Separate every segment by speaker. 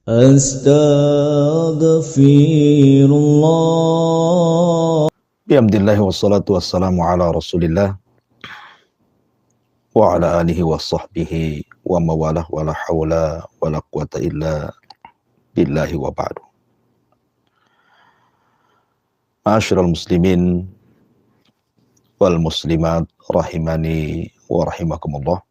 Speaker 1: Astaghfirullah.
Speaker 2: Bihamdillahi wassalatu wassalamu ala rasulillah wa ala alihi wa sahbihi wa mawalah wa la hawla wa la quwata illa billahi wa ba'du. Ma'asyiral muslimin wal muslimat rahimani wa rahimakumullah.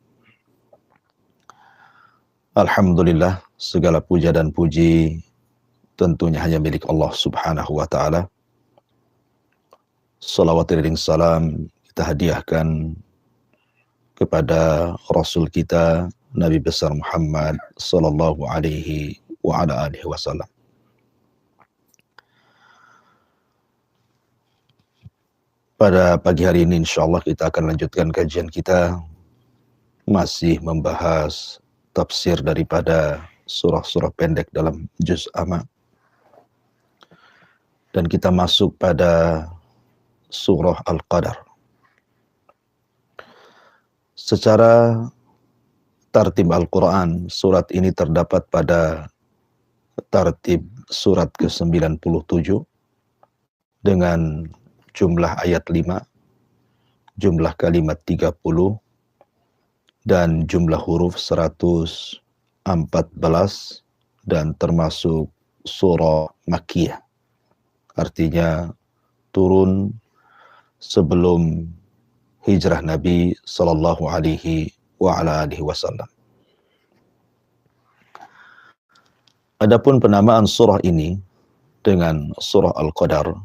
Speaker 2: Alhamdulillah, segala puja dan puji tentunya hanya milik Allah Subhanahu wa taala. Salawat dan salam kita hadiahkan kepada Rasul kita Nabi besar Muhammad sallallahu alaihi wa ala alihi wasallam. Pada pagi hari ini insyaallah kita akan lanjutkan kajian kita, masih membahas tafsir daripada surah-surah pendek dalam juz amma. Dan kita masuk pada surah Al-Qadar. Secara tartib Al-Quran, surat ini terdapat pada tartib surat ke-97 dengan jumlah ayat 5, jumlah kalimat 30, dan jumlah huruf 114, dan termasuk surah Makkiyah. Artinya turun sebelum hijrah Nabi sallallahu alaihi wa ala alihi wasallam. Adapun penamaan surah ini dengan surah Al-Qadar,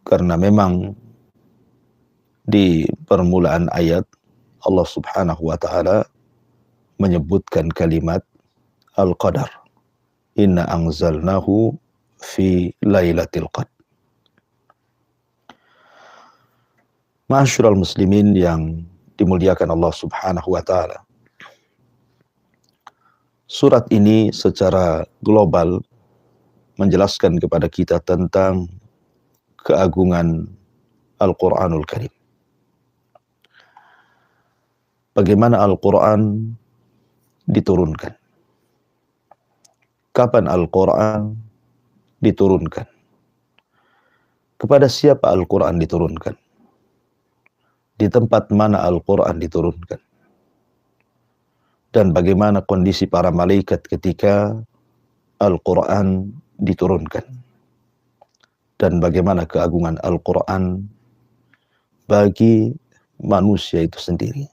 Speaker 2: karena memang di permulaan ayat Allah Subhanahu wa taala menyebutkan kalimat Al-Qadar. Inna anzalnahu fi lailatul qadr. Ma'asyiral muslimin yang dimuliakan Allah Subhanahu wa taala. Surat ini secara global menjelaskan kepada kita tentang keagungan Al-Qur'anul Karim. Bagaimana Al-Qur'an diturunkan? Kapan Al-Qur'an diturunkan? Kepada siapa Al-Qur'an diturunkan? Di tempat mana Al-Qur'an diturunkan? Dan bagaimana kondisi para malaikat ketika Al-Qur'an diturunkan? Dan bagaimana keagungan Al-Qur'an bagi manusia itu sendiri?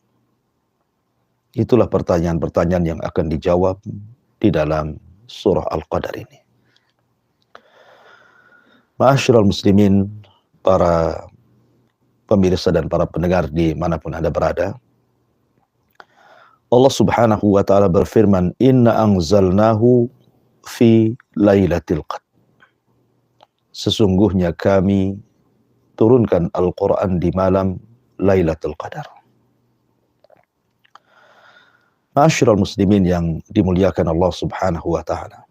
Speaker 2: Itulah pertanyaan-pertanyaan yang akan dijawab di dalam surah Al-Qadar ini. Ma'asyiral muslimin, para pemirsa dan para pendengar dimanapun Anda berada, Allah Subhanahu wa ta'ala berfirman, Inna anzalnahu fi lailatul qadr. Sesungguhnya kami turunkan Al-Quran di malam Lailatul Qadar. Ma'asyiral muslimin yang dimuliakan Allah Subhanahu wa ta'ala.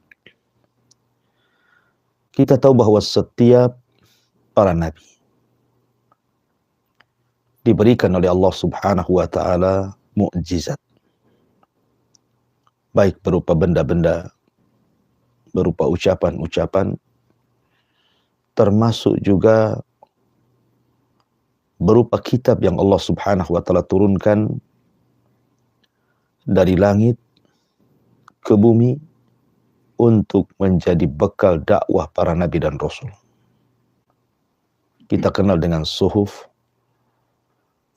Speaker 2: Kita tahu bahwa setiap para nabi diberikan oleh Allah Subhanahu wa ta'ala mukjizat. Baik berupa benda-benda, berupa ucapan-ucapan, termasuk juga berupa kitab yang Allah Subhanahu wa ta'ala turunkan dari langit ke bumi untuk menjadi bekal dakwah para nabi dan rasul. Kita kenal dengan suhuf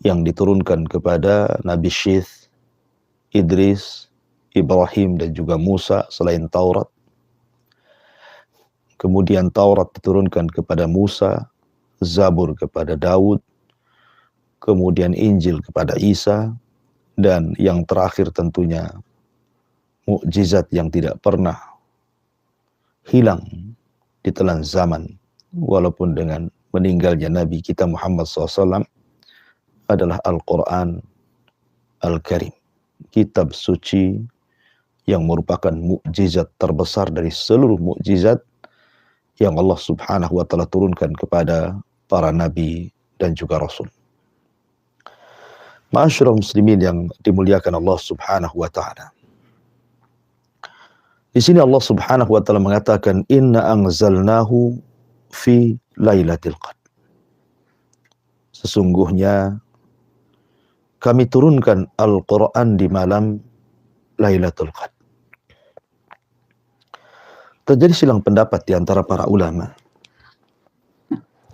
Speaker 2: yang diturunkan kepada Nabi Syith, Idris, Ibrahim, dan juga Musa selain Taurat. Kemudian Taurat diturunkan kepada Musa, Zabur kepada Daud, kemudian Injil kepada Isa, dan yang terakhir tentunya mukjizat yang tidak pernah hilang di telan zaman, walaupun dengan meninggalnya Nabi kita Muhammad SAW, adalah Al-Quran Al-Karim, kitab suci yang merupakan mukjizat terbesar dari seluruh mukjizat yang Allah Subhanahu wa ta'ala turunkan kepada para nabi dan juga rasul. Ma'asyiral muslimin yang dimuliakan Allah Subhanahu wa ta'ala. Di sini Allah Subhanahu wa taala mengatakan inna anzalnahu fi lailatul qadar. Sesungguhnya kami turunkan Al-Quran di malam Lailatul Qadar. Terjadi silang pendapat di antara para ulama.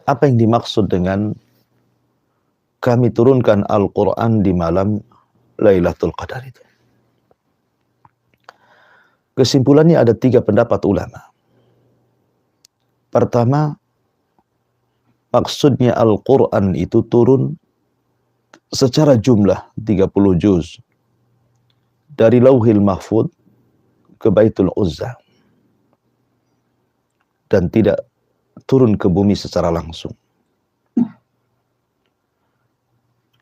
Speaker 2: Apa yang dimaksud dengan kami turunkan Al-Quran di malam Lailatul Qadar itu? Kesimpulannya ada 3 pendapat ulama. Pertama, maksudnya Al-Quran itu turun secara jumlah 30 juz dari Lauhil Mahfud ke Baitul Uzza dan tidak turun ke bumi secara langsung.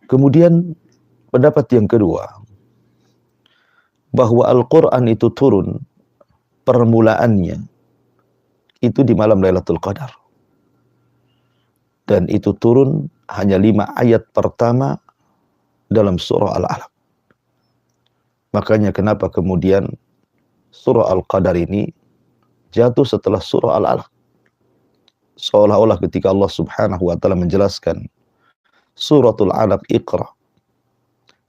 Speaker 2: Kemudian pendapat yang kedua, bahwa Al-Quran itu turun permulaannya itu di malam Lailatul Qadar, dan itu turun hanya 5 ayat pertama dalam surah Al-Alaq. Makanya kenapa kemudian surah Al-Qadar ini jatuh setelah surah Al-Alaq. Seolah-olah ketika Allah Subhanahu wa taala menjelaskan suratul Alaq, Iqra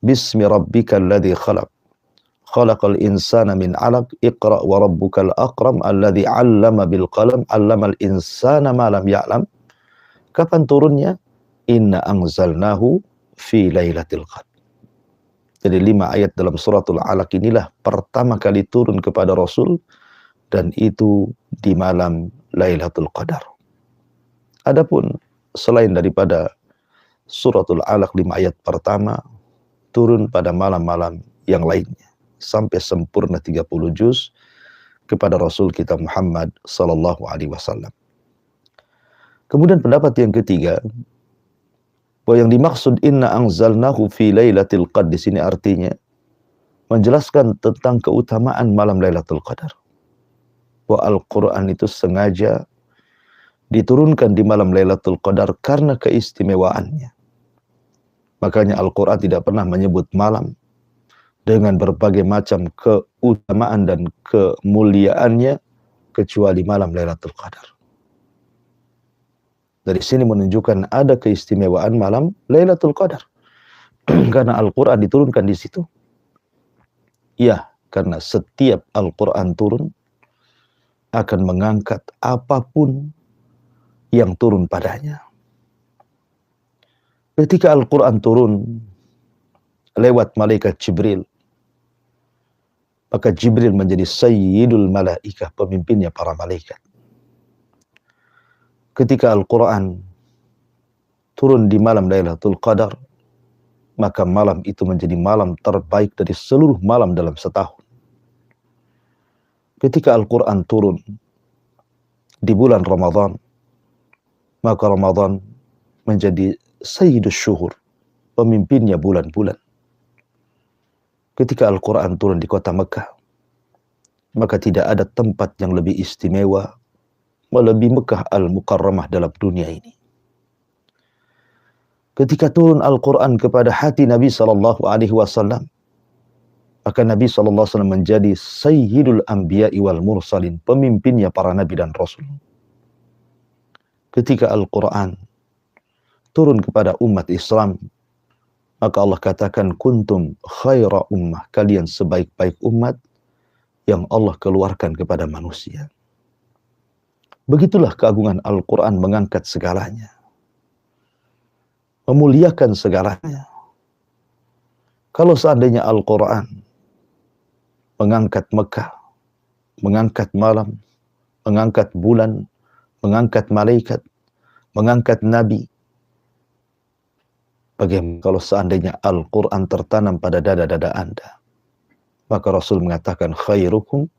Speaker 2: bismi rabbikal ladzi khalaq khalaqal insana min 'alaq iqra wa rabbukal akram alladzi 'allama bil qalam 'allamal insana ma lam ya'lam. Kapan turunnya? Inna anzalnahu fi lailatul qadar. Jadi 5 ayat dalam suratul Alaq inilah pertama kali turun kepada Rasul, dan itu di malam Lailatul Qadar. Adapun selain daripada suratul Alaq 5 ayat pertama, turun pada malam-malam yang lainnya sampai sempurna 30 juz kepada Rasul kita Muhammad sallallahu alaihi wasallam. Kemudian pendapat yang ketiga, bahwa yang dimaksud inna anzalnahu fi lailatul qadar di sini artinya menjelaskan tentang keutamaan malam Lailatul Qadar. Bahwa Al-Quran itu sengaja diturunkan di malam Lailatul Qadar karena keistimewaannya. Makanya Al-Quran tidak pernah menyebut malam dengan berbagai macam keutamaan dan kemuliaannya kecuali malam Lailatul Qadar. Dari sini menunjukkan ada keistimewaan malam Lailatul Qadar. Karena Al-Quran diturunkan di situ. Ya, karena setiap Al-Quran turun akan mengangkat apapun yang turun padanya. Ketika Al-Quran turun lewat malaikat Jibril, maka Jibril menjadi sayyidul malaikah, pemimpinnya para malaikat. Ketika Al-Quran turun di malam Lailatul Qadar, maka malam itu menjadi malam terbaik dari seluruh malam dalam setahun. Ketika Al-Quran turun di bulan Ramadan, maka Ramadan menjadi sayyidus syuhur, pemimpinnya bulan-bulan. Ketika Al-Quran turun di kota Mekah, maka tidak ada tempat yang lebih istimewa melebihi Mekah Al-Mukarramah dalam dunia ini. Ketika turun Al-Quran kepada hati Nabi SAW, maka Nabi SAW menjadi Sayyidul Anbiya'i wal Mursalin, pemimpinnya para Nabi dan Rasul. Ketika Al-Quran turun kepada umat Islam, maka Allah katakan, kuntum khaira ummah, kalian sebaik-baik umat yang Allah keluarkan kepada manusia. Begitulah keagungan Al-Quran mengangkat segalanya, memuliakan segalanya. Kalau seandainya Al-Quran mengangkat Mekah, mengangkat malam, mengangkat bulan, mengangkat malaikat, mengangkat nabi, bagaimana kalau seandainya Al-Quran tertanam pada dada-dada Anda? Maka Rasul mengatakan, khairukum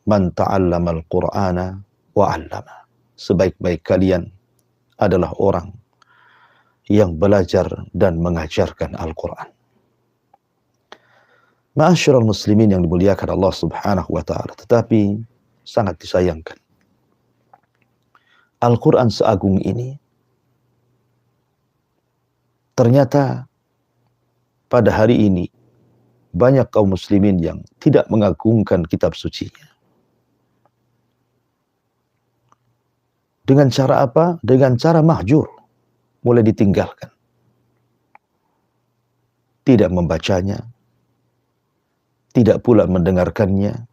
Speaker 2: man ta'allama al-Qur'ana wa'allama. Sebaik-baik kalian adalah orang yang belajar dan mengajarkan Al-Quran. Ma'asyiral muslimin yang dimuliakan Allah Subhanahu wa ta'ala, tetapi sangat disayangkan, Al-Quran seagung ini ternyata pada hari ini banyak kaum muslimin yang tidak mengagungkan kitab sucinya. Dengan cara apa? Dengan cara mahjur, mulai ditinggalkan. Tidak membacanya, tidak pula mendengarkannya,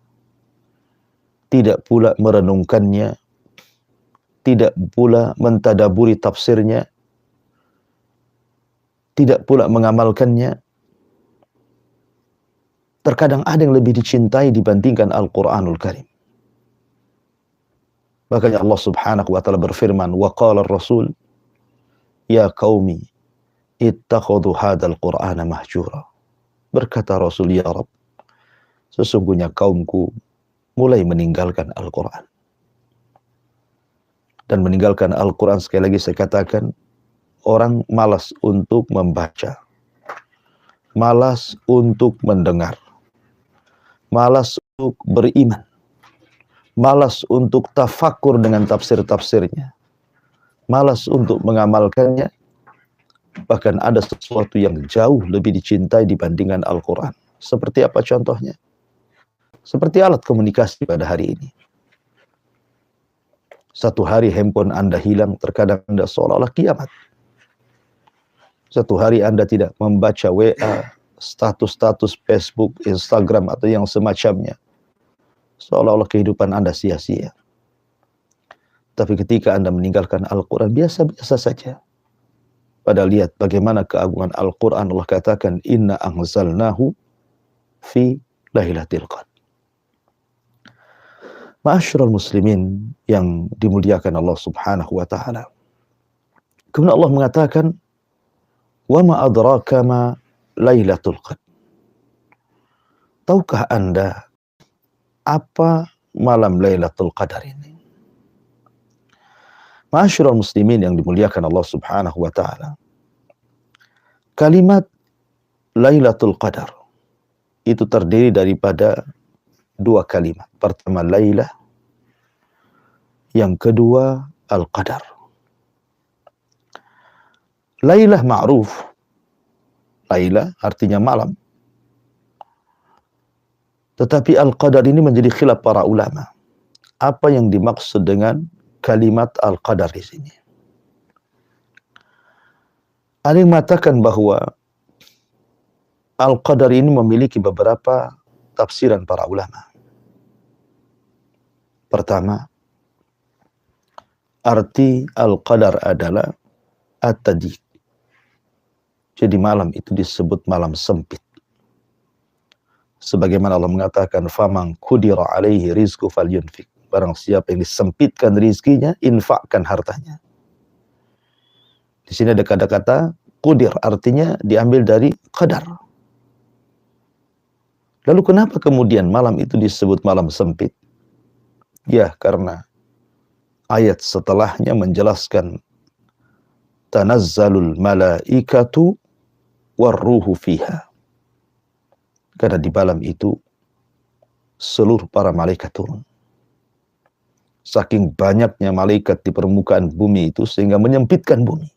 Speaker 2: tidak pula merenungkannya, tidak pula mentadaburi tafsirnya, tidak pula mengamalkannya. Terkadang ada yang lebih dicintai dibandingkan Al-Quranul Karim. Makanya Allah Subhanahu wa taala berfirman, wa qala ar-rasul ya qaumi ittakhadhu hadzal qur'ana mahjura. Berkata Rasul, ya Rabb, sesungguhnya kaumku mulai meninggalkan Al-Quran. Dan meninggalkan Al-Quran, sekali lagi saya katakan, orang malas untuk membaca, malas untuk mendengar, malas untuk beriman, malas untuk tafakur dengan tafsir-tafsirnya, malas untuk mengamalkannya. Bahkan ada sesuatu yang jauh lebih dicintai dibandingkan Al-Quran. Seperti apa contohnya? Seperti alat komunikasi pada hari ini. Satu hari handphone Anda hilang, terkadang Anda seolah-olah kiamat. Satu hari Anda tidak membaca WA, status-status Facebook, Instagram, atau yang semacamnya, seolah-olah kehidupan Anda sia-sia. Tapi ketika Anda meninggalkan Al-Quran, biasa-biasa saja. Padahal lihat bagaimana keagungan Al-Quran. Allah katakan, inna anzalnahu fi lailatul qadar. Ma'asyiral muslimin yang dimuliakan Allah Subhanahu wa taala. Kemudian Allah mengatakan, wa ma adraka ma lailatul qadar. Tahukah Anda apa malam Lailatul Qadar ini? Ma'asyiral muslimin yang dimuliakan Allah Subhanahu wa taala. Kalimat Lailatul Qadar itu terdiri daripada dua kalimat. Pertama Lailah, yang kedua Al-Qadar. Lailah ma'ruf. Lailah artinya malam. Tetapi Al-Qadar ini menjadi khilaf para ulama. Apa yang dimaksud dengan kalimat Al-Qadar di sini? Ada yang mengatakan bahwa Al-Qadar ini memiliki beberapa tafsiran para ulama. Pertama, arti Al-Qadar adalah at-tadiq. Jadi malam itu disebut malam sempit. Sebagaimana Allah mengatakan, faman qudira alaihi rizqu falyunfik. Barang siapa yang disempitkan rizkinya, infakkan hartanya. Di sini ada kata-kata qudir, artinya diambil dari qadar. Lalu kenapa kemudian malam itu disebut malam sempit? Ya, karena ayat setelahnya menjelaskan tanazzalul malaikatu warruhu fiha. Karena di malam itu seluruh para malaikat turun. Saking banyaknya malaikat di permukaan bumi itu sehingga menyempitkan bumi.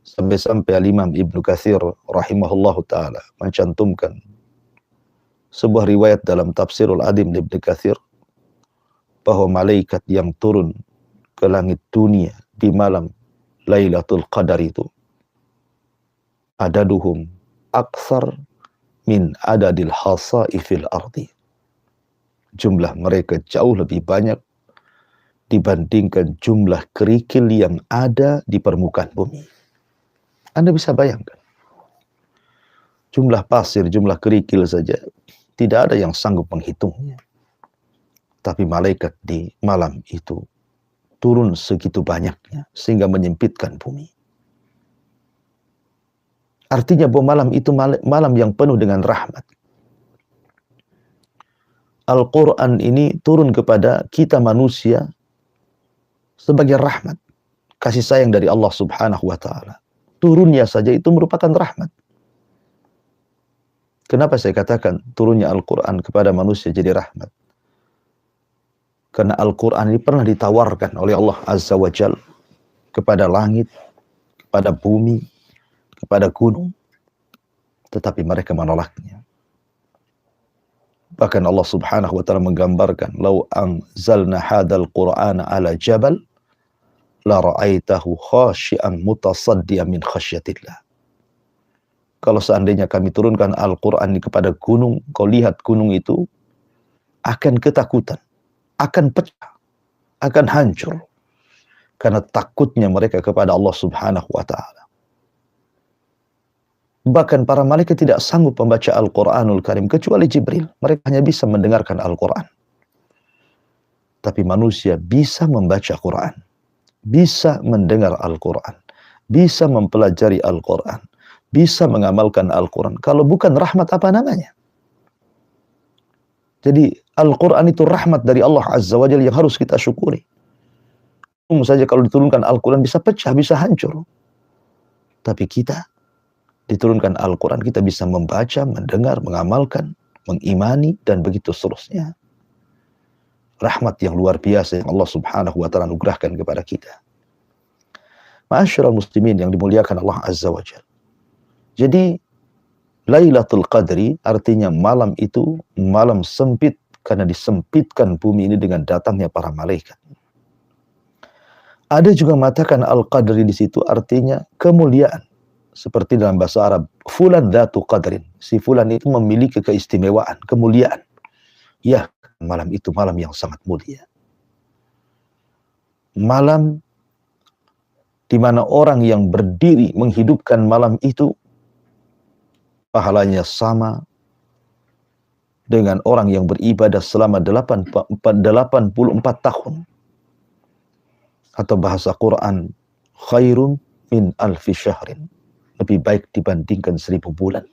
Speaker 2: Sampai-sampai Imam Ibnu Katsir rahimahullahu taala mencantumkan sebuah riwayat dalam Tafsirul Adim Ibnu Katsir bahwa malaikat yang turun ke langit dunia di malam Lailatul Qadar itu adaduhum aktsar min adadil hasaifil ardi. Jumlah mereka jauh lebih banyak dibandingkan jumlah kerikil yang ada di permukaan bumi. Anda bisa bayangkan. Jumlah pasir, jumlah kerikil saja tidak ada yang sanggup menghitungnya. Tapi malaikat di malam itu turun segitu banyaknya sehingga menyempitkan bumi. Artinya bahwa malam itu malam yang penuh dengan rahmat. Al-Quran ini turun kepada kita manusia sebagai rahmat. Kasih sayang dari Allah Subhanahu wa ta'ala. Turunnya saja itu merupakan rahmat. Kenapa saya katakan turunnya Al-Quran kepada manusia jadi rahmat? Karena Al-Quran ini pernah ditawarkan oleh Allah Azza wa Jal kepada langit, kepada bumi, kepada gunung, tetapi mereka menolaknya. Bahkan Allah Subhanahu wa taala menggambarkan, "Lau anzalna hadzal Qur'ana 'ala jabal la ra'aitahu khashi'an mutasaddian min khasyatillah." Kalau seandainya kami turunkan Al-Qur'an kepada gunung, kau lihat gunung itu akan ketakutan, akan pecah, akan hancur karena takutnya mereka kepada Allah Subhanahu wa taala. Bahkan para malaikat tidak sanggup membaca Al-Quranul Karim kecuali Jibril. Mereka hanya bisa mendengarkan Al-Quran. Tapi manusia bisa membaca Quran, bisa mendengar Al-Quran, bisa mempelajari Al-Quran, bisa mengamalkan Al-Quran. Kalau bukan rahmat, apa namanya? Jadi Al-Quran itu rahmat dari Allah Azza wa Jalla yang harus kita syukuri. Saja kalau diturunkan Al-Quran bisa pecah, bisa hancur. Tapi kita diturunkan Al-Quran, kita bisa membaca, mendengar, mengamalkan, mengimani, dan begitu seterusnya. Rahmat yang luar biasa yang Allah Subhanahu wa ta'ala anugerahkan kepada kita. Ma'asyiral muslimin yang dimuliakan Allah Azza wa Jalla. Jadi, Lailatul Qadri artinya malam itu malam sempit karena disempitkan bumi ini dengan datangnya para malaikat. Ada juga mengatakan Al-Qadri di situ artinya kemuliaan. Seperti dalam bahasa Arab, fulan dzatu qadrin. Si fulan itu memiliki keistimewaan, kemuliaan. Ya, malam itu malam yang sangat mulia. Malam di mana orang yang berdiri menghidupkan malam itu pahalanya sama dengan orang yang beribadah selama 84 tahun. Atau bahasa Quran, khairun min alfi syahrin. Lebih baik dibandingkan 1000 bulan.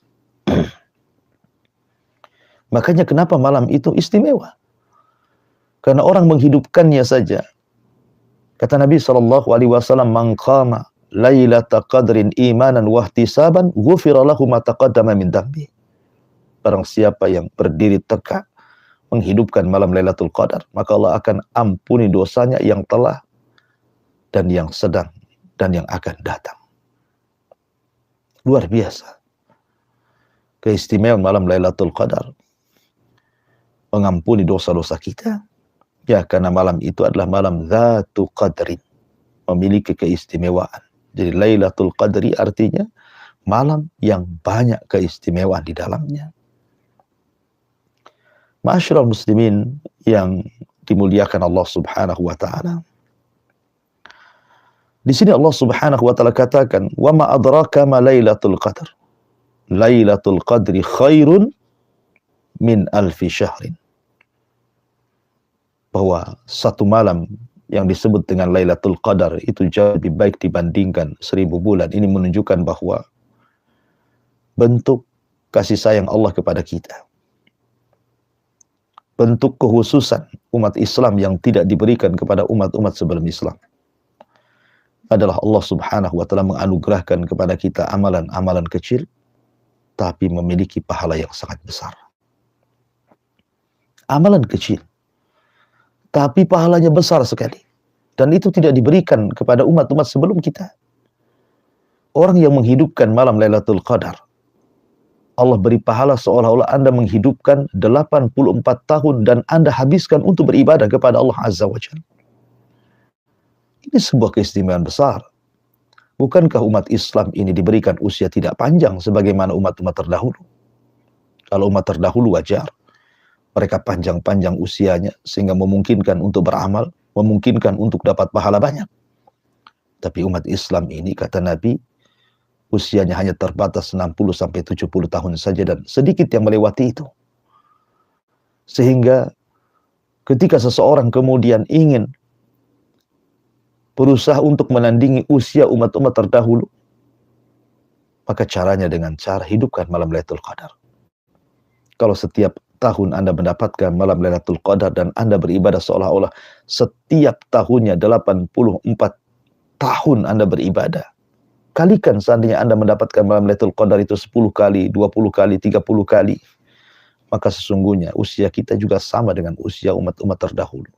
Speaker 2: Makanya kenapa malam itu istimewa? Karena orang menghidupkannya saja. Kata Nabi SAW, "Man qama lailata qadrin imanan wahtisaban, ghufira lahu ma taqaddama min dambi." Barang siapa yang berdiri tegak menghidupkan malam Lailatul Qadar, maka Allah akan ampuni dosanya yang telah dan yang sedang dan yang akan datang. Luar biasa. Keistimewaan malam Lailatul Qadar mengampuni dosa-dosa kita. Ya, karena malam itu adalah malam Dzatu Qadrin, memiliki keistimewaan. Jadi Lailatul Qadri artinya malam yang banyak keistimewaan di dalamnya. Ma'asyiral muslimin yang dimuliakan Allah Subhanahu wa taala. Di sini Allah Subhanahu wa taala katakan, "Wa ma adraka ma Lailatul Qadar." Lailatul Qadri khairun min alfi syahrin. Bahwa satu malam yang disebut dengan Lailatul Qadar itu jauh lebih baik dibandingkan 1000 bulan. Ini menunjukkan bahwa bentuk kasih sayang Allah kepada kita. Bentuk kekhususan umat Islam yang tidak diberikan kepada umat-umat sebelum Islam adalah Allah Subhanahu wa taala menganugerahkan kepada kita amalan-amalan kecil tapi memiliki pahala yang sangat besar. Amalan kecil tapi pahalanya besar sekali, dan itu tidak diberikan kepada umat-umat sebelum kita. Orang yang menghidupkan malam Lailatul Qadar, Allah beri pahala seolah-olah Anda menghidupkan 84 tahun dan Anda habiskan untuk beribadah kepada Allah Azza wa Jalla. Ini sebuah keistimewaan besar. Bukankah umat Islam ini diberikan usia tidak panjang sebagaimana umat-umat terdahulu? Kalau umat terdahulu wajar mereka panjang-panjang usianya sehingga memungkinkan untuk beramal, memungkinkan untuk dapat pahala banyak. Tapi umat Islam ini, kata Nabi, usianya hanya terbatas 60-70 tahun saja dan sedikit yang melewati itu. Sehingga ketika seseorang kemudian ingin berusaha untuk menandingi usia umat-umat terdahulu, maka caranya dengan cara hidupkan malam Lailatul Qadar. Kalau setiap tahun Anda mendapatkan malam Lailatul Qadar dan Anda beribadah seolah-olah setiap tahunnya 84 tahun Anda beribadah, kalikan seandainya Anda mendapatkan malam Lailatul Qadar itu 10 kali, 20 kali, 30 kali, maka sesungguhnya usia kita juga sama dengan usia umat-umat terdahulu.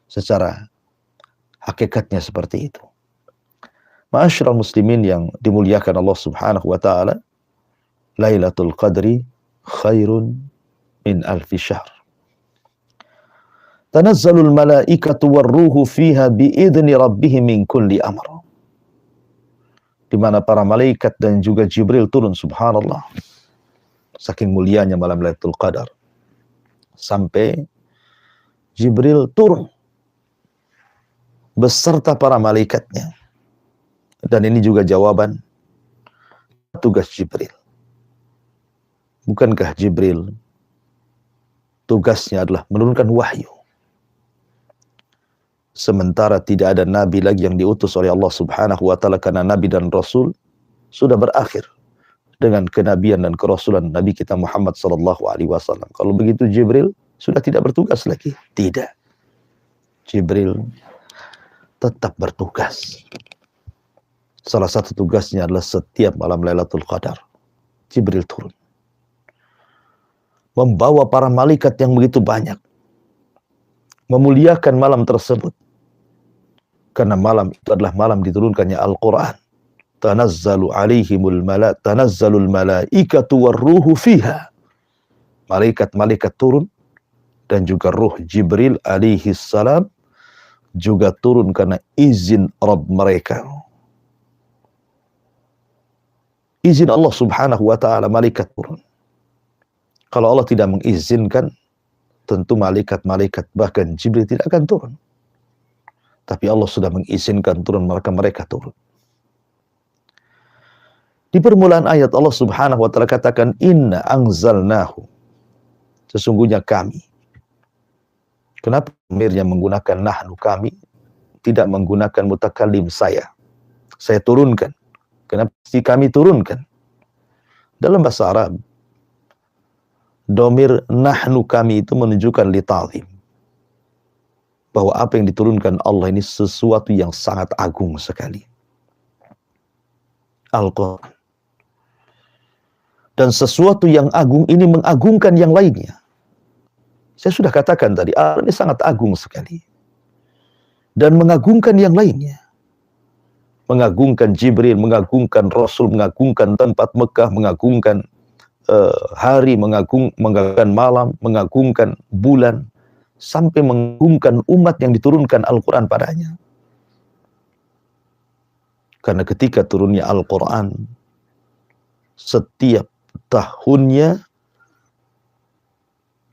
Speaker 2: Secara hakikatnya seperti itu. Ma'asyiral muslimin yang dimuliakan Allah Subhanahu wa taala, Lailatul Qadri khairun min alfi syahr. Tanazzalul malaikatu warruhu fiha biidzni rabbihim min kulli amr. Di mana para malaikat dan juga Jibril turun, subhanallah. Saking mulianya malam Lailatul Qadar. Sampai Jibril turun beserta para malaikatnya. Dan ini juga jawaban tugas Jibril. Bukankah Jibril tugasnya adalah menurunkan wahyu? Sementara tidak ada nabi lagi yang diutus oleh Allah Subhanahu wa taala, karena nabi dan rasul sudah berakhir dengan kenabian dan kerasulan Nabi kita Muhammad sallallahu alaihi wasallam. Kalau begitu Jibril sudah tidak bertugas lagi? Tidak. Jibril tetap bertugas. Salah satu tugasnya adalah setiap malam Lailatul Qadar Jibril turun, membawa para malaikat yang begitu banyak, memuliakan malam tersebut. Karena malam itu adalah malam diturunkannya Al-Quran. Tanazzalul malaikatu warruhu fiha. Malaikat-malaikat turun, dan juga ruh Jibril alaihi salam juga turun karena izin Rabb mereka. Izin Allah Subhanahu wa taala malaikat turun. Kalau Allah tidak mengizinkan, tentu malaikat-malaikat bahkan Jibril tidak akan turun. Tapi Allah sudah mengizinkan turun, maka mereka turun. Di permulaan ayat Allah Subhanahu wa taala katakan, inna anzalnahu. Sesungguhnya kami. Kenapa amirnya menggunakan nahnu, kami, tidak menggunakan mutakallim saya? Saya turunkan. Kenapa si kami turunkan? Dalam bahasa Arab, domir nahnu kami itu menunjukkan li ta'zim, bahwa apa yang diturunkan Allah ini sesuatu yang sangat agung sekali. Al-Quran. Dan sesuatu yang agung ini mengagungkan yang lainnya. Saya sudah katakan tadi, Al-Quran ini sangat agung sekali. Dan mengagungkan yang lainnya. Mengagungkan Jibril, mengagungkan Rasul, mengagungkan tempat Mekah, mengagungkan hari, mengagungkan malam, mengagungkan bulan, sampai mengagungkan umat yang diturunkan Al-Quran padanya. Karena ketika turunnya Al-Quran, setiap tahunnya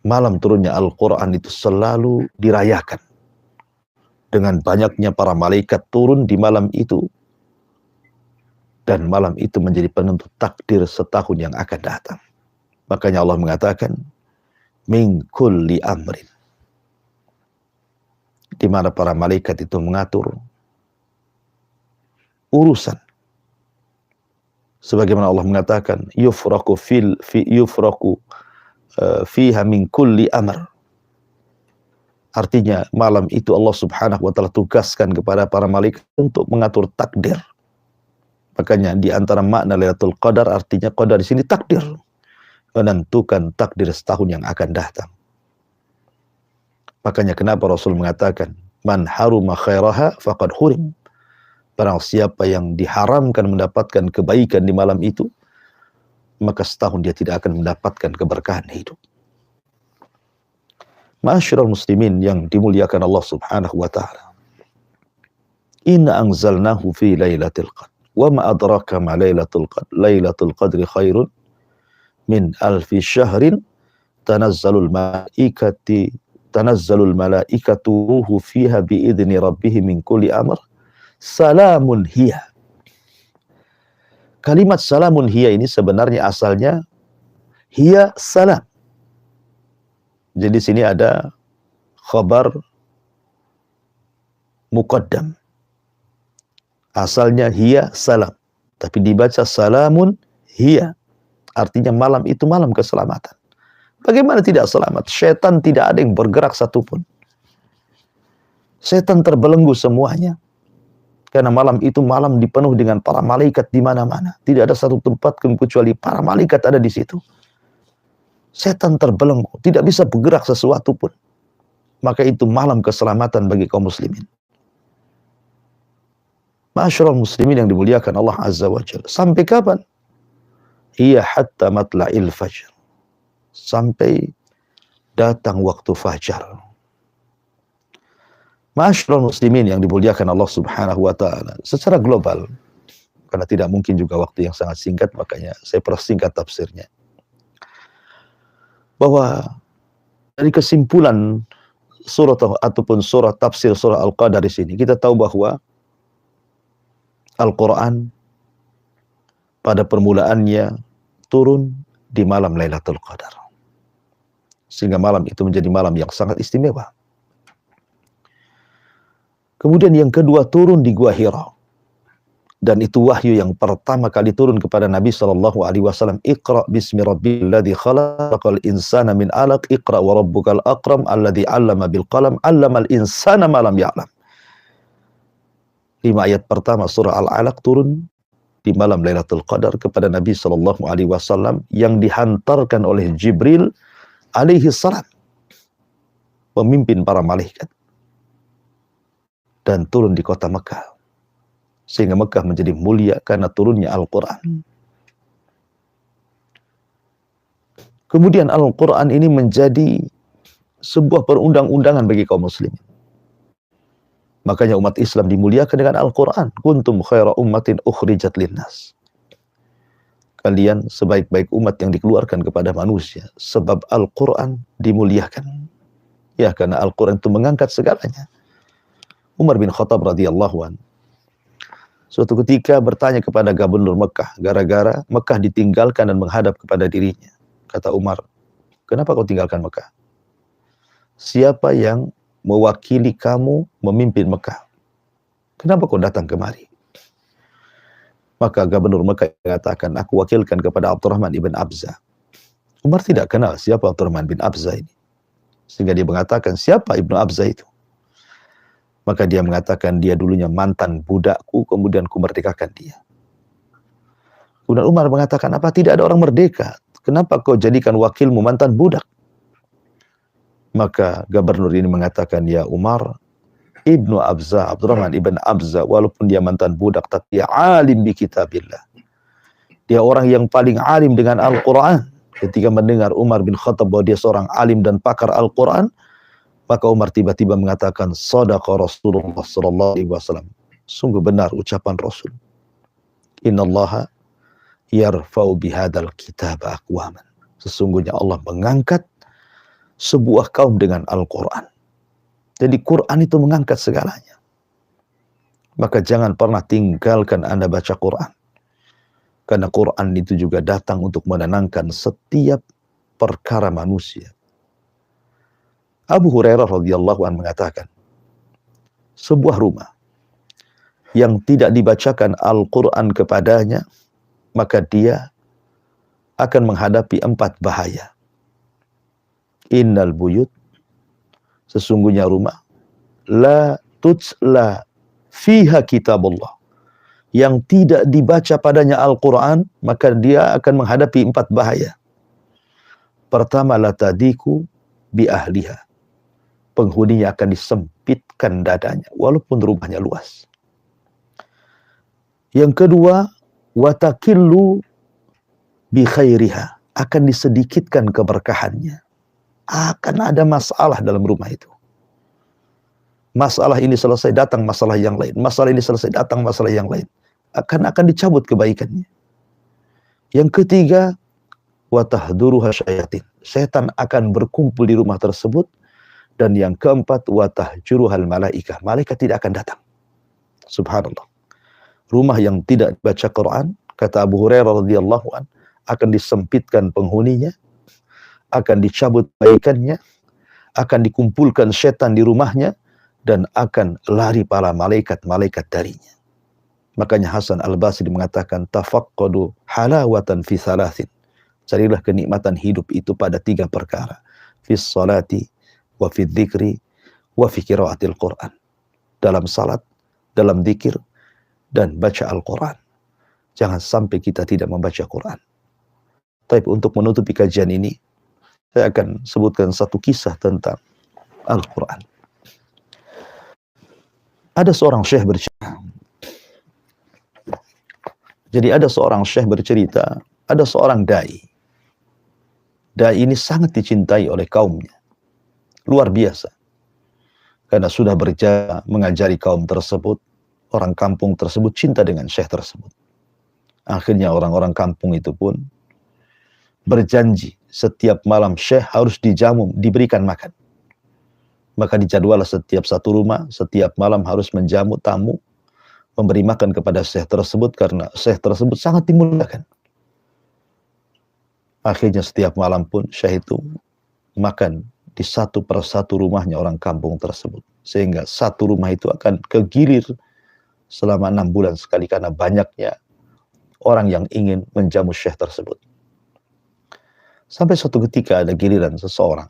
Speaker 2: malam turunnya Al-Quran itu selalu dirayakan. Dengan banyaknya para malaikat turun di malam itu. Dan malam itu menjadi penentu takdir setahun yang akan datang. Makanya Allah mengatakan, min kulli amrin. Di mana para malaikat itu mengatur urusan. Sebagaimana Allah mengatakan, yufraku fiha min kulli amr. Artinya malam itu Allah Subhanahu wa taala tugaskan kepada para malaikat untuk mengatur takdir. Makanya di antara makna Lailatul Qadar, artinya qadar di sini takdir, menentukan takdir setahun yang akan datang. Makanya kenapa Rasul mengatakan, man haruma khairaha faqad hurim. Barang siapa yang diharamkan mendapatkan kebaikan di malam itu, maka setahun dia tidak akan mendapatkan keberkahan hidup. Ma'asyiral muslimin yang dimuliakan Allah Subhanahu wa taala. Inna anzalnahu fi lailatul qadr. Wa ma adraka ma lailatul qadr. Lailatul qadri khairun min alfi syahrin. Tanazzalul malaikatu ruhu fiha biidzni rabbihim min kulli amr. Salamun hiya. Kalimat salamun hiya ini sebenarnya asalnya hiya salam. Jadi sini ada khabar muqaddam. Asalnya hiya salam, tapi dibaca salamun hiya. Artinya malam itu malam keselamatan. Bagaimana tidak selamat? Setan tidak ada yang bergerak satupun. Setan terbelenggu semuanya. Karena malam itu malam dipenuhi dengan para malaikat di mana-mana. Tidak ada satu tempat kecuali para malaikat ada di situ. Setan terbelenggu, tidak bisa bergerak sesuatu pun. Maka itu malam keselamatan bagi kaum muslimin. Ma'asyiral muslimin yang dimuliakan Allah Azza wa Jalla. Sampai kapan? Iya hatta matla'il fajr. Sampai datang waktu fajar. Ma'asyiral muslimin yang dimuliakan Allah Subhanahu wa taala, secara global, karena tidak mungkin juga waktu yang sangat singkat, makanya saya persingkat tafsirnya. Bahwa dari kesimpulan surah ataupun surah tafsir surah Al-Qadar di sini, kita tahu bahwa Al-Quran pada permulaannya turun di malam Lailatul Qadar. Sehingga malam itu menjadi malam yang sangat istimewa. Kemudian yang kedua turun di Gua Hira. Dan itu wahyu yang pertama kali turun kepada Nabi SAW. Iqra bismi rabbil ladzi khalaqal insana min alaq, iqra wa rabbukal akram alladzi 'allama bil qalam 'allamal insana ma lam ya'lam. 5 ayat pertama surah Al-Alaq turun di malam Lailatul Qadar kepada Nabi SAW yang dihantarkan oleh Jibril alaihi salam, pemimpin para malaikat, dan turun di kota Mekah, sehingga Mekah menjadi mulia karena turunnya Al-Quran. Kemudian Al-Quran ini menjadi sebuah perundang-undangan bagi kaum muslimin. Makanya umat Islam dimuliakan dengan Al-Quran. Kuntum khaira ummatin ukhrijat linnas. Kalian sebaik-baik umat yang dikeluarkan kepada manusia. Sebab Al-Quran dimuliakan. Ya, karena Al-Quran itu mengangkat segalanya. Umar bin Khattab radhiyallahu anhu suatu ketika bertanya kepada gubernur Mekah, gara-gara Mekah ditinggalkan dan menghadap kepada dirinya. Kata Umar, kenapa kau tinggalkan Mekah? Siapa yang mewakili kamu memimpin Mekah? Kenapa kau datang kemari? Maka gubernur Mekah katakan, aku wakilkan kepada Abdurrahman ibn Abza. Umar tidak kenal siapa Abdurrahman bin Abza ini. Sehingga dia mengatakan, siapa Ibnu Abza itu? Maka dia mengatakan, dia dulunya mantan budakku, kemudian ku merdekakan dia. Kemudian Umar mengatakan, apa tidak ada orang merdeka? Kenapa kau jadikan wakilmu mantan budak? Maka gubernur ini mengatakan, ya Umar, Ibnu Abza, Abdurrahman ibn Abza, walaupun dia mantan budak, tapi dia alim bi kitabillah. Dia orang yang paling alim dengan Al-Quran. Ketika mendengar Umar bin Khattab bahwa dia seorang alim dan pakar Al-Quran, maka Umar tiba-tiba mengatakan, Sadaqa Rasulullah sallallahu alaihi wasallam. Sungguh benar ucapan Rasul. Innallaha yarfa'u bihadzal kitab aqwaman. Sesungguhnya Allah mengangkat sebuah kaum dengan Al-Quran. Jadi Quran itu mengangkat segalanya. Maka jangan pernah tinggalkan Anda baca Quran. Karena Quran itu juga datang untuk menenangkan setiap perkara manusia. Abu Hurairah radhiyallahu anhu mengatakan, sebuah rumah yang tidak dibacakan Al-Quran kepadanya, maka dia akan menghadapi 4 bahaya. Innal buyut, sesungguhnya rumah, la tutsla fiha kitabullah, yang tidak dibaca padanya Al-Quran, maka dia akan menghadapi 4 bahaya. Pertama, la tadiku bi ahliha, penghuninya akan disempitkan dadanya, walaupun rumahnya luas. Yang kedua, watakillu bi khairiha, akan disedikitkan keberkahannya. Akan ada masalah dalam rumah itu. Masalah ini selesai, datang masalah yang lain. Masalah ini selesai, datang masalah yang lain. Akan dicabut kebaikannya. Yang ketiga, watahduruha syayatin, setan akan berkumpul di rumah tersebut. Dan yang keempat, watahjuruhal malaikah, malaikat tidak akan datang. Subhanallah. Rumah yang tidak baca Quran, kata Abu Hurairah radhiyallahu an, akan disempitkan penghuninya, akan dicabut kebaikannya, akan dikumpulkan setan di rumahnya, dan akan lari para malaikat-malaikat darinya. Makanya Hasan Al-Basri mengatakan, tafaqqadu halawatan fi thalathin. Carilah kenikmatan hidup itu pada 3 perkara. Fis salati, wa fi dzikri, wa fi qiraatil Quran. Dalam salat, dalam zikir, dan baca Al-Quran. Jangan sampai kita tidak membaca Quran. Tapi untuk menutupi kajian ini, saya akan sebutkan satu kisah tentang Al-Quran. Ada seorang syekh bercerita. Jadi ada seorang syekh bercerita, ada seorang dai. Dai ini sangat dicintai oleh kaumnya. luar biasa. Karena sudah berjaya mengajari kaum tersebut, orang kampung tersebut cinta dengan syekh tersebut. Akhirnya orang-orang kampung itu pun berjanji setiap malam syekh harus dijamu, diberikan makan. Maka dijadwal setiap satu rumah, setiap malam harus menjamu tamu, memberi makan kepada syekh tersebut karena syekh tersebut sangat dimuliakan. Akhirnya setiap malam pun syekh itu makan di satu persatu rumahnya orang kampung tersebut. Sehingga satu rumah itu akan kegilir selama 6 bulan sekali karena banyaknya orang yang ingin menjamu syekh tersebut. Sampai suatu ketika ada giliran seseorang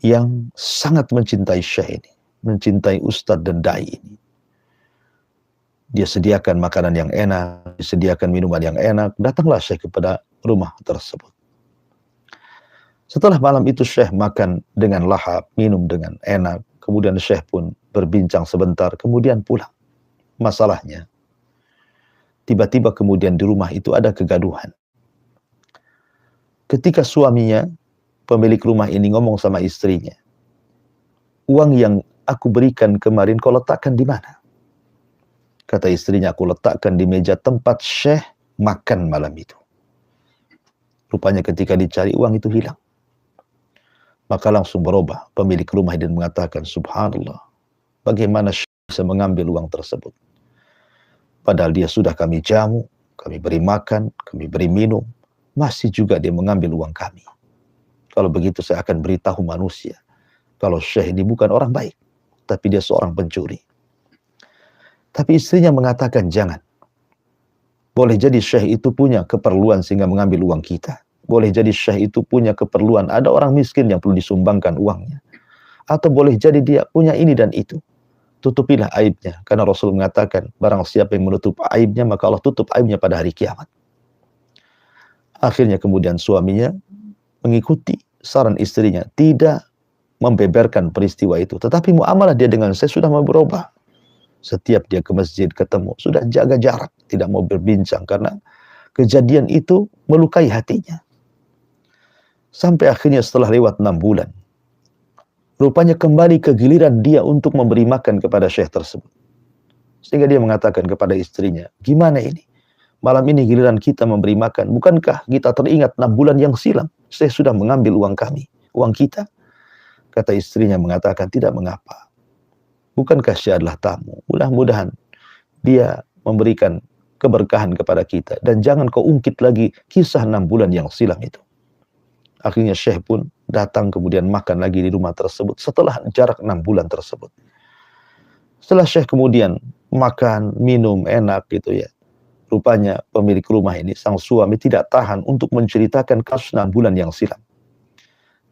Speaker 2: yang sangat mencintai syekh ini, mencintai ustadz dan dai ini. Dia sediakan makanan yang enak, disediakan minuman yang enak, datanglah syekh kepada rumah tersebut. Setelah malam itu syekh makan dengan lahap, minum dengan enak, kemudian syekh pun berbincang sebentar, kemudian pulang. Masalahnya, tiba-tiba kemudian di rumah itu ada kegaduhan. Ketika suaminya, pemilik rumah ini ngomong sama istrinya, uang yang aku berikan kemarin kau letakkan di mana? Kata istrinya, aku letakkan di meja tempat syekh makan malam itu. Rupanya ketika dicari uang itu hilang. Maka langsung berubah pemilik rumah dan mengatakan, subhanallah, bagaimana syekh bisa mengambil uang tersebut? Padahal dia sudah kami jamu, kami beri makan, kami beri minum, masih juga dia mengambil uang kami. Kalau begitu saya akan beritahu manusia, kalau syekh ini bukan orang baik, tapi dia seorang pencuri. Tapi istrinya mengatakan jangan. Boleh jadi syekh itu punya keperluan sehingga mengambil uang kita. Boleh jadi syekh itu punya keperluan, ada orang miskin yang perlu disumbangkan uangnya. Atau boleh jadi dia punya ini dan itu. Tutupilah aibnya. Karena Rasul mengatakan, barang siapa yang menutup aibnya, maka Allah tutup aibnya pada hari kiamat. Akhirnya kemudian suaminya mengikuti saran istrinya, tidak membeberkan peristiwa itu. Tetapi muamalah dia dengan saya sudah mau berubah. Setiap dia ke masjid ketemu, sudah jaga jarak, tidak mau berbincang karena kejadian itu melukai hatinya. Sampai akhirnya setelah lewat 6 bulan, rupanya kembali ke giliran dia untuk memberi makan kepada syekh tersebut. Sehingga dia mengatakan kepada istrinya, gimana ini? Malam ini giliran kita memberi makan, bukankah kita teringat 6 bulan yang silam? Syekh sudah mengambil uang kami, uang kita. Kata istrinya mengatakan, tidak mengapa. Bukankah syekh adalah tamu? Mudah-mudahan dia memberikan keberkahan kepada kita. Dan jangan kau ungkit lagi kisah 6 bulan yang silam itu. Akhirnya syekh pun datang kemudian makan lagi di rumah tersebut setelah jarak 6 bulan tersebut. Setelah syekh kemudian makan, minum, enak gitu ya. Rupanya pemilik rumah ini, sang suami tidak tahan untuk menceritakan kasus 6 bulan yang silam.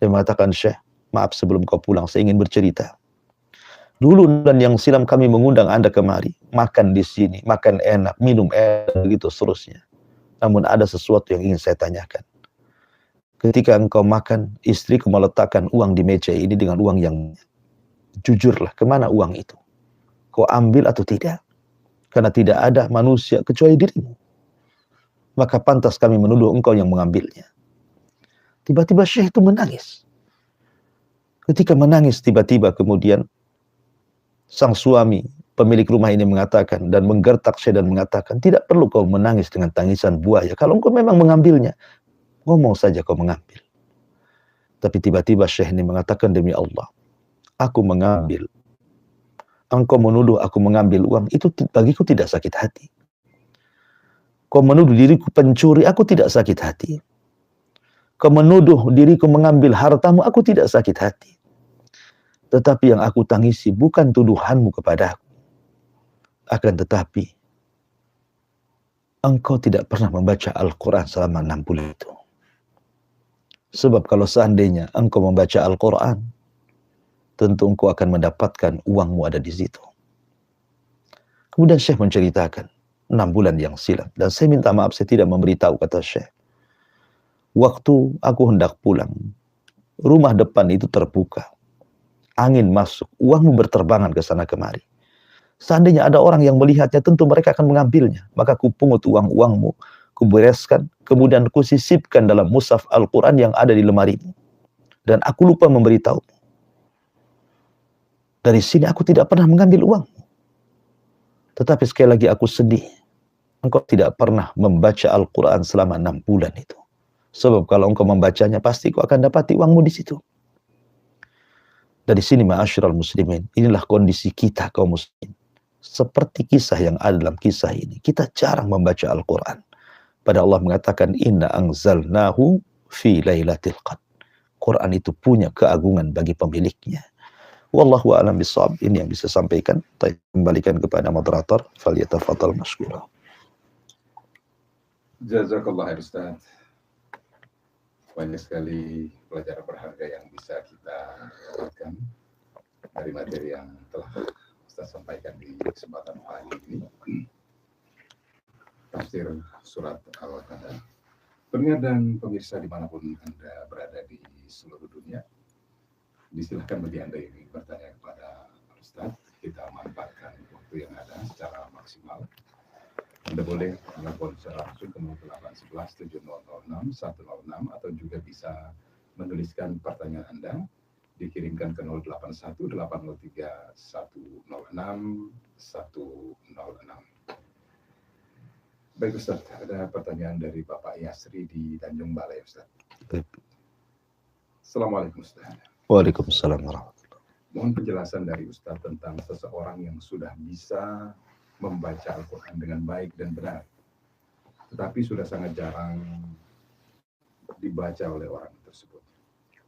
Speaker 2: Dia mengatakan, syekh, maaf sebelum kau pulang, saya ingin bercerita. Dulu dan yang silam kami mengundang Anda kemari, makan di sini, makan enak, minum enak, begitu seterusnya. Namun ada sesuatu yang ingin saya tanyakan. Ketika engkau makan, istriku meletakkan uang di meja ini dengan uang yang jujurlah, kemana uang itu? Kau ambil atau tidak? Karena tidak ada manusia kecuali dirimu. Maka pantas kami menuduh engkau yang mengambilnya. Tiba-tiba syekh itu menangis. Ketika menangis tiba-tiba kemudian sang suami, pemilik rumah ini mengatakan dan menggertak syekh dan mengatakan, tidak perlu kau menangis dengan tangisan buaya. Kalau engkau memang mengambilnya, ngomong saja kau mengambil. Tapi tiba-tiba syekh ini mengatakan, demi Allah, aku mengambil. Engkau menuduh aku mengambil uang, itu bagiku tidak sakit hati. Kau menuduh diriku pencuri, aku tidak sakit hati. Kau menuduh diriku mengambil hartamu, aku tidak sakit hati. Tetapi yang aku tangisi bukan tuduhanmu kepadaku. Akan tetapi, engkau tidak pernah membaca Al-Quran selama 6 bulan itu. Sebab kalau seandainya engkau membaca Al-Quran, tentu engkau akan mendapatkan uangmu ada di situ. Kemudian syekh menceritakan 6 bulan yang silam. Dan saya minta maaf, saya tidak memberitahu, kata syekh. Waktu aku hendak pulang, rumah depan itu terbuka. Angin masuk, uangmu berterbangan ke sana kemari. Seandainya ada orang yang melihatnya, tentu mereka akan mengambilnya. Maka kupungut uang-uangmu, kubereskan, kemudian kusisipkan dalam mushaf Al-Quran yang ada di lemarimu. dan aku lupa memberitahu. Dari sini aku tidak pernah mengambil uang. Tetapi sekali lagi aku sedih. Engkau tidak pernah membaca Al-Quran selama 6 bulan itu. Sebab kalau engkau membacanya, pasti kau akan dapati uangmu di situ. Dari sini ma'asyiral muslimin, inilah kondisi kita kaum muslimin. Seperti kisah yang ada dalam kisah ini. Kita jarang membaca Al-Quran. Pada Allah mengatakan, Inna anzalnahu fi lailatul qadr. Quran itu punya keagungan bagi pemiliknya. Wallahu a'lam bishawab. Ini yang bisa sampaikan. Saya kembalikan kepada moderator. Falyatafadhal mashkura.
Speaker 1: Jazakallah Ustaz. Banyak sekali pelajaran berharga yang bisa kita dapatkan dari materi yang telah Ustaz sampaikan di kesempatan pagi ini. Tafsir surat Al-Qadar. Pendengar dan pemirsa dimanapun Anda berada di seluruh dunia, disilahkan bagi Anda yang bertanya kepada Ustaz, kita manfaatkan waktu yang ada secara maksimal. Anda boleh menelpon secara langsung ke 0811 7006 106 atau juga bisa menuliskan pertanyaan Anda, dikirimkan ke 081 803 106 106. Baik Ustaz, ada pertanyaan dari Bapak Yasri di Tanjung Balai Ustaz. Assalamualaikum Ustaz.
Speaker 2: Waalaikumsalam warahmatullahi.
Speaker 1: Mohon penjelasan dari Ustaz tentang seseorang yang sudah bisa membaca Al-Quran dengan baik dan benar, tetapi sudah sangat jarang dibaca oleh orang tersebut.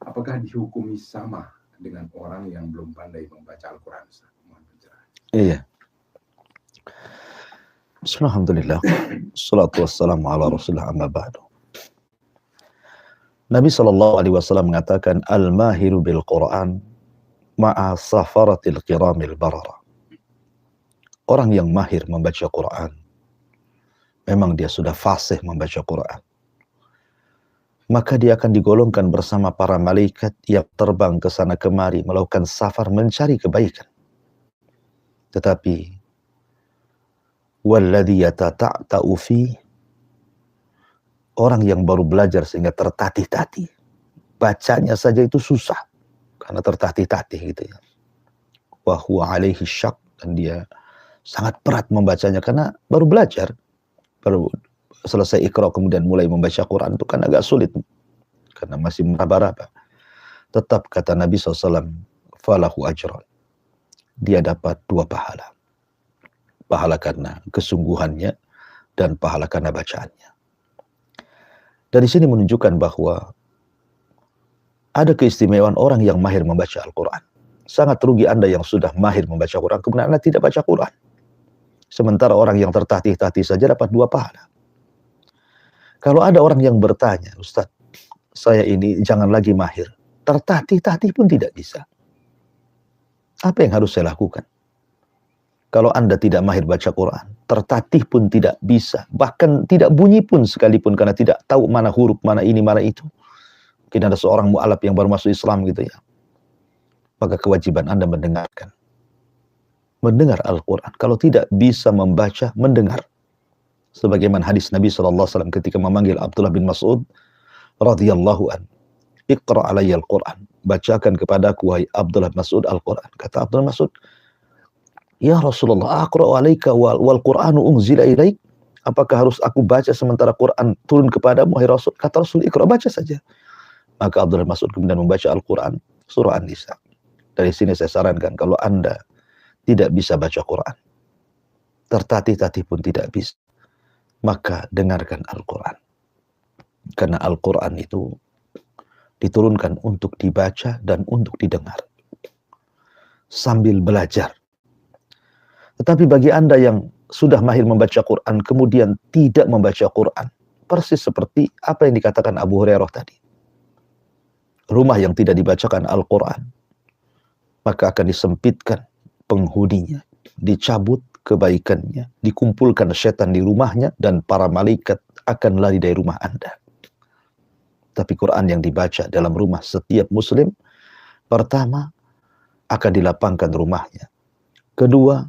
Speaker 1: Apakah dihukumi sama dengan orang yang belum pandai membaca Al-Quran? Mohon penjelasan.
Speaker 2: Iya. Bismillahirrahmanirrahim. Salatu wassalamu ala Rasulillah amma ba'du. Nabi SAW mengatakan, Al-mahiru bil Quran ma'a safaratil kiramil barara. Orang yang mahir membaca Quran, memang dia sudah fasih membaca Quran, maka dia akan digolongkan bersama para malaikat yang terbang ke sana kemari melakukan safar mencari kebaikan. Tetapi walladzi yatata'u fi, orang yang baru belajar sehingga tertatih-tatih, bacanya saja itu susah karena tertatih-tatih gitu ya. Wa huwa alaihi syak, dan dia sangat berat membacanya karena baru belajar, baru selesai Iqra kemudian mulai membaca Quran itu kan agak sulit karena masih meraba-raba. Tetap kata Nabi SAW, falahu ajran, dia dapat 2 pahala. Pahala karena kesungguhannya dan pahala karena bacaannya. Dari sini menunjukkan bahwa ada keistimewaan orang yang mahir membaca Al-Quran. Sangat rugi Anda yang sudah mahir membaca Quran, kemudian Anda tidak baca Quran. Sementara orang yang tertatih-tatih saja dapat 2 pahala. Kalau ada orang yang bertanya, Ustaz, saya ini jangan lagi mahir, tertatih-tatih pun tidak bisa. Apa yang harus saya lakukan? Kalau Anda tidak mahir baca Quran, tertatih pun tidak bisa, bahkan tidak bunyi pun sekalipun karena tidak tahu mana huruf, mana ini, mana itu. Mungkin ada seorang mu'alaf yang baru masuk Islam gitu ya. Maka kewajiban Anda mendengarkan. Mendengar Al-Quran. Kalau tidak bisa membaca, mendengar. Sebagaimana hadis Nabi SAW ketika memanggil Abdullah bin Mas'ud radhiyallahu an. Iqra alayya Al-Quran. Bacakan kepadaku, wahai Abdullah bin Mas'ud, Al-Quran. Kata Abdullah bin Mas'ud, ya Rasulullah, aqra'u alaika wal Qur'anu unzila ilaik. Apakah harus aku baca sementara Quran turun kepadamu, wahai Rasul? Kata Rasul, Iqra, baca saja. Maka Abdullah bin Mas'ud kemudian membaca Al-Quran, surah An-Nisa. Dari sini saya sarankan, kalau Anda tidak bisa baca Quran, tertatih-tatih pun tidak bisa, maka dengarkan Al-Quran. Karena Al-Quran itu diturunkan untuk dibaca dan untuk didengar. Sambil belajar. Tetapi bagi Anda yang sudah mahir membaca Quran, kemudian tidak membaca Quran, persis seperti apa yang dikatakan Abu Hurairah tadi. Rumah yang tidak dibacakan Al-Quran, maka akan disempitkan penghuninya, dicabut kebaikannya, dikumpulkan setan di rumahnya, dan para malaikat akan lari dari rumah Anda. Tapi Quran yang dibaca dalam rumah setiap muslim, pertama, akan dilapangkan rumahnya. Kedua,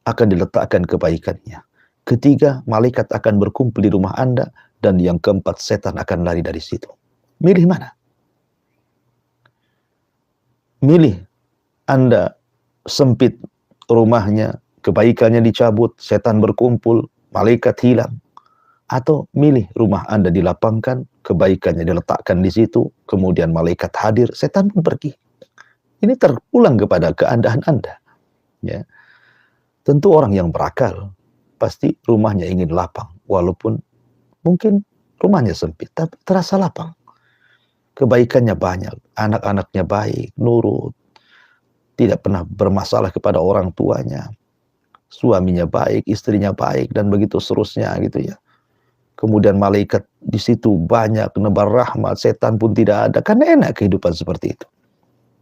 Speaker 2: akan diletakkan kebaikannya. Ketiga, malaikat akan berkumpul di rumah Anda. Dan yang keempat, setan akan lari dari situ. Milih mana? milih Anda sempit rumahnya, kebaikannya dicabut, setan berkumpul, malaikat hilang. Atau milih rumah Anda dilapangkan, kebaikannya diletakkan di situ, kemudian malaikat hadir, setan pun pergi. Ini terpulang kepada keadaan Anda. Ya. Tentu orang yang berakal pasti rumahnya ingin lapang, walaupun mungkin rumahnya sempit, tapi terasa lapang. Kebaikannya banyak, anak-anaknya baik, nurut, tidak pernah bermasalah kepada orang tuanya, suaminya baik, istrinya baik, dan begitu seterusnya gitu ya. Kemudian malaikat di situ banyak, nebar rahmat, setan pun tidak ada, karena enak kehidupan seperti itu.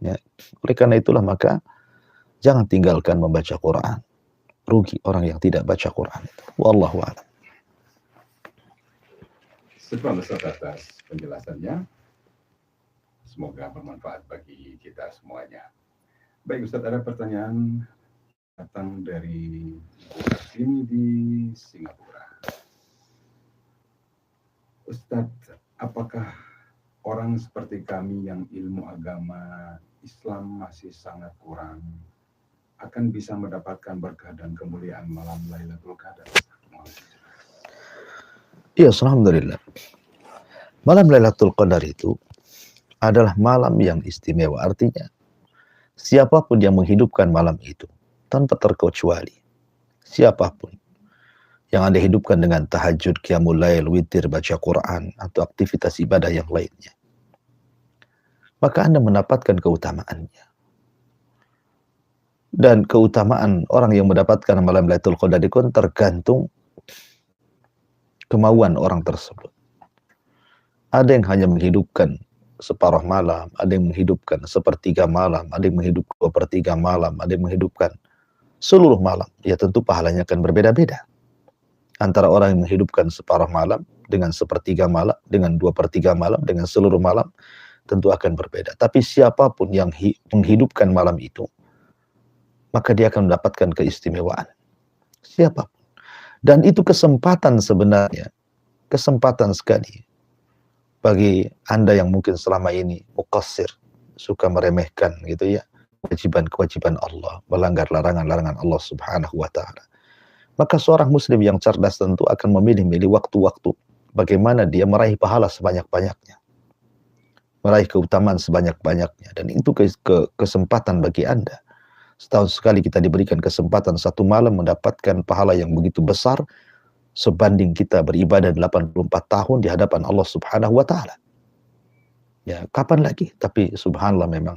Speaker 2: Ya. Oleh karena itulah maka jangan tinggalkan membaca Quran. Rugi orang yang tidak baca Quran itu. Wallahu a'lam.
Speaker 1: Syukur Ustaz atas penjelasannya. Semoga bermanfaat bagi kita semuanya. Baik Ustaz, ada pertanyaan datang dari Bu Kartini di Singapura. Ustadz, apakah orang seperti kami yang ilmu agama Islam masih sangat kurang akan bisa mendapatkan berkah dan kemuliaan malam Lailatul Qadar?
Speaker 2: Iya, alhamdulillah. Malam Lailatul Qadar itu adalah malam yang istimewa. Artinya, siapapun yang menghidupkan malam itu tanpa terkecuali, siapapun yang Anda hidupkan dengan tahajud, qiyamul lail, witir, baca Quran, atau aktivitas ibadah yang lainnya, maka Anda mendapatkan keutamaannya. Dan keutamaan orang yang mendapatkan malam Lailatul Qadar itu tergantung kemauan orang tersebut. Ada yang hanya menghidupkan separuh malam, ada yang menghidupkan sepertiga malam, ada yang menghidupkan 2/3 malam, ada yang menghidupkan seluruh malam. Ya tentu pahalanya akan berbeda-beda. Antara orang yang menghidupkan separuh malam, dengan sepertiga malam, dengan 2/3 malam, dengan seluruh malam, tentu akan berbeda. Tapi siapapun yang menghidupkan malam itu, maka dia akan mendapatkan keistimewaan. Siapapun. Dan itu kesempatan sebenarnya, kesempatan sekali bagi Anda yang mungkin selama ini muqassir, suka meremehkan gitu ya, kewajiban-kewajiban Allah, melanggar larangan-larangan Allah Subhanahu wa taala. Maka seorang muslim yang cerdas tentu akan memilih-milih waktu-waktu bagaimana dia meraih pahala sebanyak-banyaknya, meraih keutamaan sebanyak-banyaknya. Dan itu kesempatan bagi Anda. Setahun sekali kita diberikan kesempatan satu malam mendapatkan pahala yang begitu besar sebanding kita beribadah 84 tahun di hadapan Allah Subhanahu wa taala. Ya, kapan lagi? Tapi subhanallah memang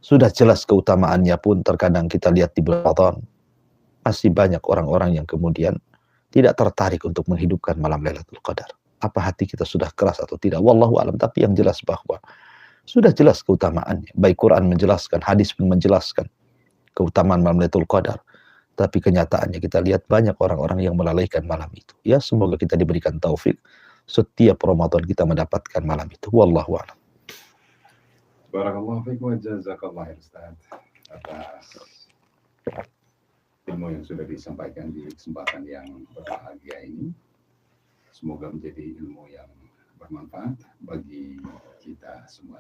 Speaker 2: sudah jelas keutamaannya pun terkadang kita lihat di bulan Ramadan masih banyak orang-orang yang kemudian tidak tertarik untuk menghidupkan malam Lailatul Qadar. Apa hati kita sudah keras atau tidak? Wallahu alam. Tapi yang jelas bahwa sudah jelas keutamaannya. Baik Quran menjelaskan, hadis pun menjelaskan keutamaan malam Lailatul Qadar. Tapi kenyataannya kita lihat banyak orang-orang yang melalaikan malam itu. Ya, semoga kita diberikan taufik setiap Ramadan kita mendapatkan malam itu. Wallahu a'lam.
Speaker 1: Barakallahu fiikum wa jazakallahu khairan atas ilmu yang sudah disampaikan di kesempatan yang berbahagia ini. Semoga menjadi ilmu yang bermanfaat bagi kita semua.